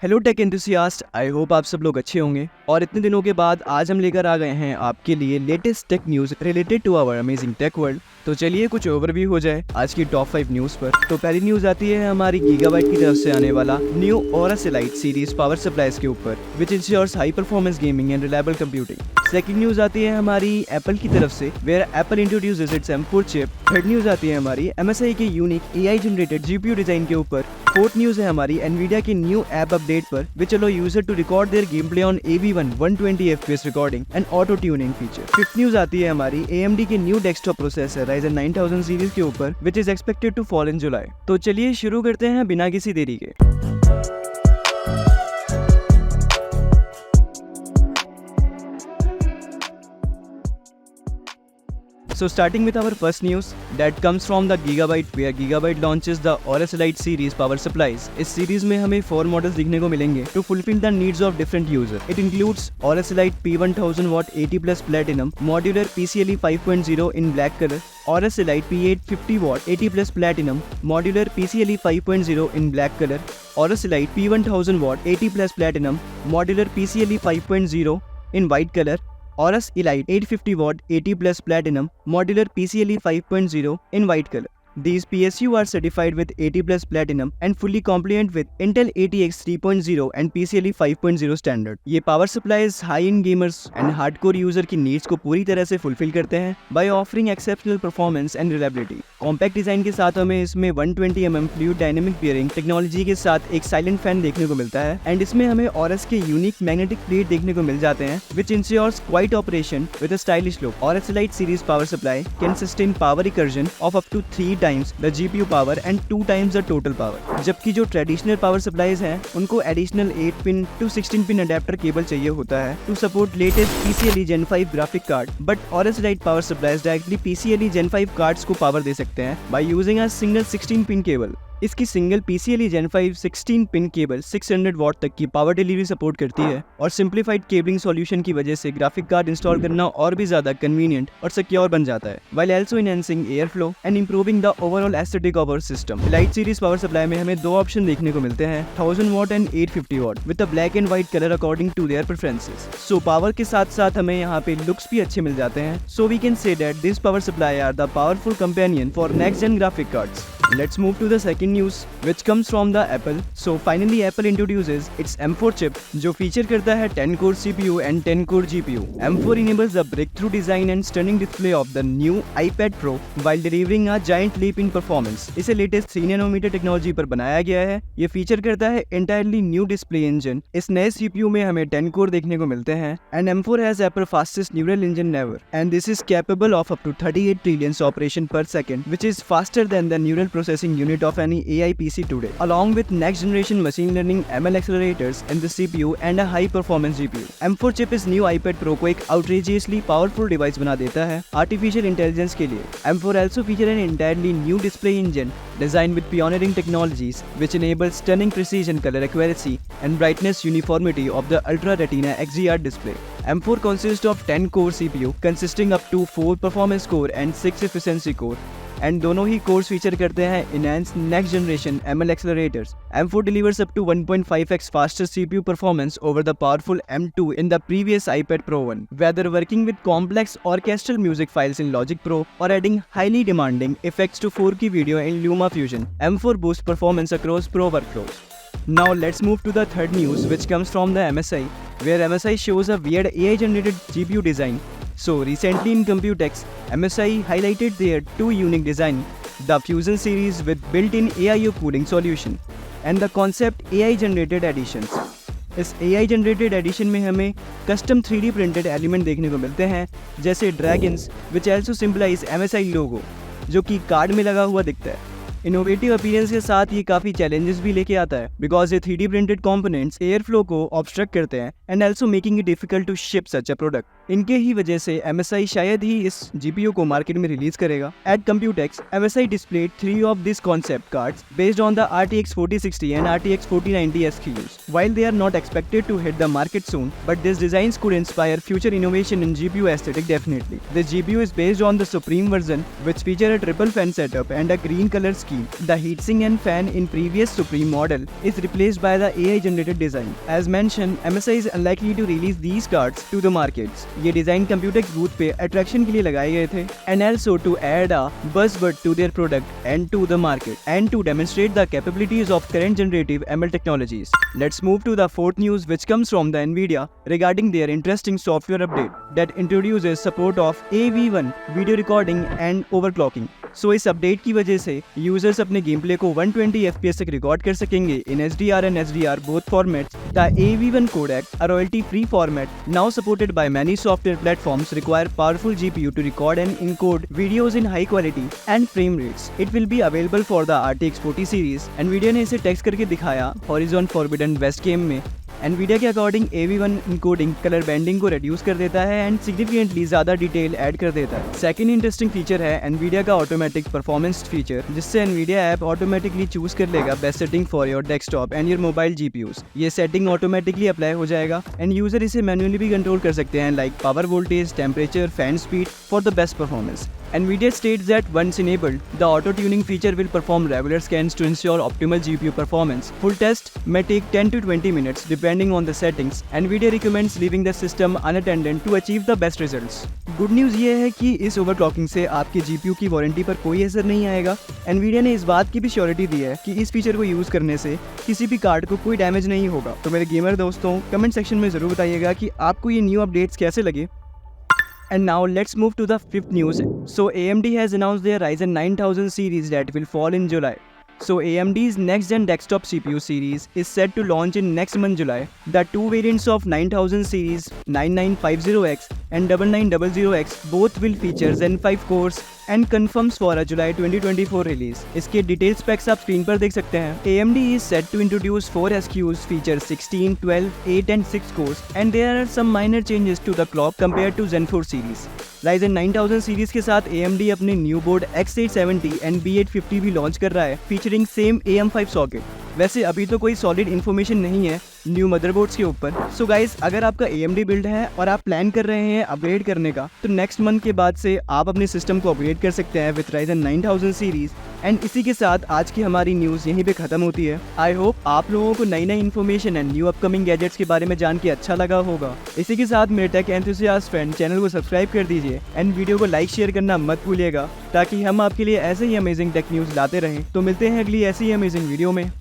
Hello tech enthusiast, I hope आप सब लोग अच्छे होंगे। और इतने दिनों के बाद आज हम लेकर आ गए हैं आपके लिए latest tech news related to our amazing tech world. तो चलिए कुछ ओवरव्यू हो जाए आज की टॉप 5 न्यूज़ पर। तो पहली न्यूज़ आती है हमारी गीगाबाइट की तरफ से आने वाला new Aorus elite series power supplies के ऊपर, which ensures high performance gaming and reliable computing. Second news आती है हमारी एप्पल की तरफ से, where Apple introduces its M4 chip. Third news आती है हमारी MSI के unique AI generated GPU design के ऊपर। फोर्थ न्यूज़ है हमारी एनवीडिया की न्यू ऐप अपडेट पर, which allow user to record their game play on AV1 120 FPS recording and auto tuning feature. Fifth news आती है हमारी AMD के new desktop processor Ryzen 9000 series के ऊपर, which is expected to fall in July. तो चलिए शुरू करते हैं बिना किसी देरी के। So starting with our first news that comes from the Gigabyte, where Gigabyte launches the Aorus Elite series power supplies. इस सीरीज में हमें 4 मॉडल्स दिखने को मिलेंगे to fulfill the needs of different users. It includes Aorus Elite P1000 watt 80+ platinum modular PCIe 5.0 in black color, Aorus Elite P850 watt 80+ platinum modular PCIe 5.0 in black color, Aorus Elite P1000 watt 80+ platinum modular PCIe 5.0 in white color, Aorus Elite 850 watt 80+ platinum modular PCIe 5.0 in white color. These PSU are certified with 80+ platinum and fully compliant with Intel ATX 3.0 and PCIe 5.0 standard. ये power supplies high and gamers and hardcore user की needs को पूरी तरह से fulfil करते हैं by offering exceptional performance and reliability. Compact design के साथ हमें इसमें 120 mm fluid dynamic bearing technology के साथ एक साइलेंट फैन देखने को मिलता है, एंड इसमें हमें ऑरस के यूनिक मैग्नेटिक प्लेट देखने को मिल जाते हैं, which ensures quiet operation with a stylish look. Aorus elite series power supply can sustain power recursion of up to 3 times the GPU power and 2 times the total power। जबकि जो traditional power supplies हैं उनको additional 8 pin to 16 pin adapter cable चाहिए होता है to support latest PCIe Gen 5 graphic card, but Aorus elite power supplies directly PCIe Gen 5 cards को power दे सकते हैं by using a single 16 pin cable. इसकी single PCIe Gen 5 16 pin cable 600 watt तक की पावर डिलीवरी सपोर्ट करती है, और सिंप्लीफाइड केबलिंग सॉल्यूशन की वजह से ग्राफिक कार्ड इंस्टॉल करना और भी ज्यादा कन्वीनियंट और सिक्योर बन जाता है, while also enhancing airflow and improving the overall aesthetic of our system। Light series power supply में हमें 2 ऑप्शन देखने को मिलते हैं, 1000 watt and 850 watt with a black and white colour according to their preferences. So power के साथ साथ हमें यहाँ पे लुक्स भी अच्छे मिल जाते हैं। So we can say that this power supply are the powerful companion for next gen graphic cards. Let's move to the second news, which comes from the Apple. So finally Apple introduces its M4 chip, जो feature करता है 10 core CPU and 10 core GPU. M4 enables the breakthrough design and stunning display of the new iPad Pro while delivering a giant leap in performance. इसे latest 3 nanometre technology पर बनाया गया है। ये feature करता है entirely new display engine। इस नए CPU में हमें 10 core देखने को मिलते हैं, and M4 has Apple fastest neural engine ever, and this is capable of up to 38 trillion operation per second, which is faster than the neural processing unit of any AI PC today, along with next generation machine learning ML accelerators in the CPU and a high performance GPU। M4 chip इस new iPad Pro को एक outrageously powerful device बना देता है artificial intelligence के लिए। M4 also feature an entirely new display engine designed with pioneering technologies which enable stunning precision, color accuracy and brightness uniformity of the Ultra Retina XDR display। M4 consists of 10 core CPU consisting up to 4 performance core and 6 efficiency core, and दोनों ही course feature करते हैं enhanced next generation ML accelerators। M4 delivers up to 1.5x faster CPU performance over the powerful M2 in the previous iPad Pro 1, whether working with complex orchestral music files in Logic Pro or adding highly demanding effects to 4K video in LumaFusion। M4 boosts performance across pro workflows। Now let's move to the third news, which comes from the MSI, where MSI shows a weird AI generated GPU design। So recently in Computex, MSI highlighted their 2 unique design, the Fusion series with built-in AIO cooling solution and the concept AI generated additions। इस AI generated addition में हमें custom 3D printed element देखने को मिलते हैं, जैसे dragons, which also symbolize MSI logo, जो कि कार्ड में लगा हुआ दिखता है। इनोवेटिव अपीयरेंस के साथ ये काफी चैलेंजेस भी लेके आता है, बिकॉज ये 3D printed components airflow को ऑब्स्ट्रक्ट करते हैं and also making it difficult to ship such a product. इनके ही वजह से MSI शायद ही इस GPU को मार्केट में रिलीज करेगा। At Computex, MSI displayed 3 of these concept cards based on the RTX 4060 and RTX 4090 SKUs. While they are not expected to hit the market soon, but these designs could inspire future innovation in GPU aesthetic definitely. This GPU is based on the Supreme version, which feature a triple fan setup and a green color scheme. The heatsink and fan in previous Supreme model is replaced by the AI generated design. As mentioned, MSI is unlikely to release these cards to the markets. ये design Computex booth पे attraction के लिए लगाए गए थे, and also to add a buzzword to their product and to the market, and to demonstrate the capabilities of current generative ML technologies. Let's move to the fourth news, which comes from the Nvidia regarding their interesting software update that introduces support of AV1 video recording and overclocking. So इस update की वजह से users अपने game play को 120 FPS तक record कर सकेंगे in HDR and SDR both formats. The AV1 codec, a royalty-free format now supported by many software platforms, require powerful GPU to record and encode videos in high quality and frame rates. It will be available for the RTX 40 series. Nvidia ने इसे text करके दिखाया Horizon Forbidden West game में। Nvidia के according AV1 encoding colour banding को reduce कर देता है एंड सिग्निफिकेंटली ज़्यादा डिटेल ऐड कर देता है। सेकंड इंटरेस्टिंग फीचर है Nvidia का ऑटोमेटिक परफॉर्मेंस फीचर, जिससे Nvidia ऐप ऑटोमेटिकली चूज कर लेगा best setting for your desktop and your mobile GPUs। ये सेटिंग ऑटोमेटिकली अप्लाई हो जाएगा एंड यूजर इसे मैन्युअली भी कंट्रोल कर सकते हैं, like power voltage, temperature, fan speed for the best performance. Nvidia states that once enabled, the auto-tuning feature will perform regular scans to ensure optimal GPU performance. Full test may take 10 to 20 minutes depending on the settings. Nvidia recommends leaving the system unattended to achieve the best results. Good news ये है कि इस overclocking से आपके GPU की warranty पर कोई असर नहीं आएगा। Nvidia ने इस बात की भी श्योरिटी दी है कि इस फीचर को यूज़ करने से किसी भी कार्ड को कोई डैमेज नहीं होगा। तो मेरे गेमर दोस्तों, कमेंट सेक्शन में ज़रूर बताइएगा कि आपको ये न्यू अपडेट्स कैसे लगे। And now let's move to the fifth news. So AMD has announced their Ryzen 9000 series that will fall in July. So AMD's next-gen desktop CPU series is set to launch in next month July. The two variants of 9000 series 9950X and 9900X both will feature Zen 5 cores and confirms for a July 2024 release. इसके detail specs आप screen पर देख सकते हैं। AMD is set to introduce 4 SKUs feature 16, 12, 8 and 6 cores, and there are some minor changes to the clock compared to Zen 4 series. Ryzen 9000 series के साथ AMD अपने new board X870 and B850 भी launch कर रहा है, featuring same AM5 socket. वैसे अभी तो कोई सॉलिड इन्फॉर्मेशन नहीं है न्यू मदरबोर्ड्स के ऊपर। सो गाइस, अगर आपका AMD बिल्ड है और आप प्लान कर रहे हैं अपग्रेड करने का, तो नेक्स्ट मंथ के बाद से आप अपने सिस्टम को अपग्रेड कर सकते हैं विद Ryzen 9000 सीरीज। एंड इसी के साथ आज की हमारी न्यूज़ यहीं पे ख़त्म होती है। आई होप आप लोगों को नई नई information and new upcoming gadgets के बारे में जान के अच्छा लगा होगा। इसी के साथ मेरे टेक एंथुसियास्ट फ्रेंड चैनल को सब्सक्राइब कर दीजिए एंड वीडियो को लाइक शेयर करना मत भूलिएगा, ताकि हम आपके लिए ऐसे ही अमेजिंग टेक न्यूज़ लाते रहें। तो मिलते हैं अगली ऐसी ही अमेजिंग वीडियो में।